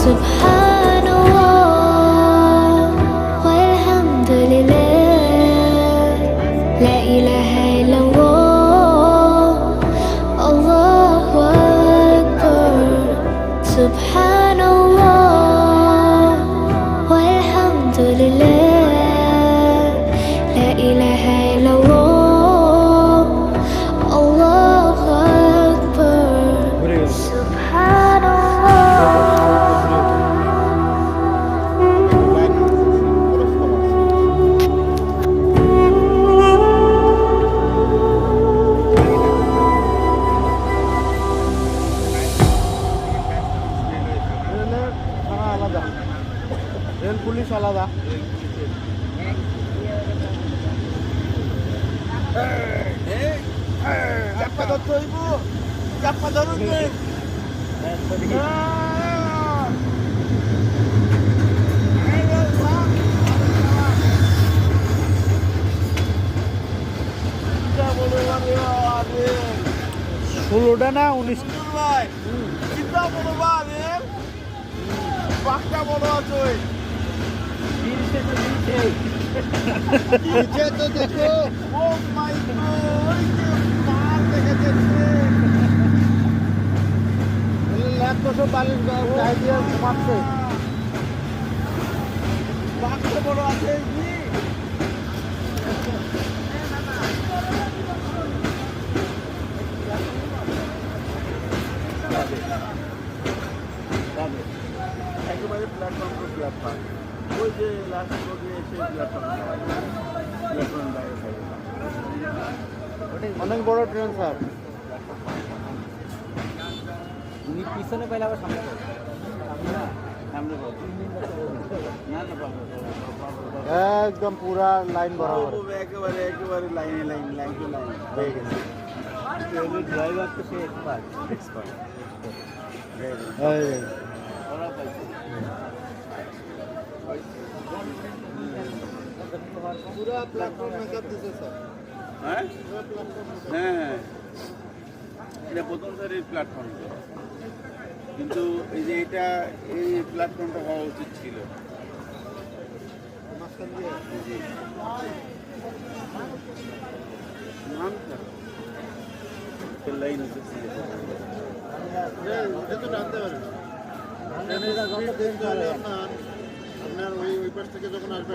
Subhanallah walhamdulillah, la ilaha illallah, Allahu akbar. Subhanallah walhamdulillah, la ilaha illallah, Allahu akbar. Rail police আলাদা। চাপ্পা ধরতে হইব, চাপ্পা ধরুন। ষোলোটা না 19 ভাই, চিন্তা বলো বাঘটা বড় আছে। তো দেখো, ও মাই গড, মার দেখেছে। ল্যাপ তো সব বালিশ গায়ে দিয়ে ঘুমাচ্ছে। বাঘটা বড় আছে কি? একেবারে প্ল্যাটফর্ম টু প্ল্যাটফর্ম, ওই যে লাস্ট রোডে এসে প্ল্যাটফর্ম অনেক বড় ট্রেন স্যার। পিছনে পাইলে আবার সামনে একদম পুরা লাইন বরাবর, একেবারে একেবারে লাইনে লাইন লাইন টু লাইন হয়ে গেছে। ড্রাইভার তো সে এক্সপার্ট পুরা প্ল্যাটফর্ম মেকআপ দিছে স্যার। হ্যাঁ হ্যাঁ, এটা প্রথম সারির প্ল্যাটফর্ম, কিন্তু এই যে এটা এই প্ল্যাটফর্মটা হওয়া উচিত ছিল। লাইন আপনার ওই পাশ থেকে যখন আসবেন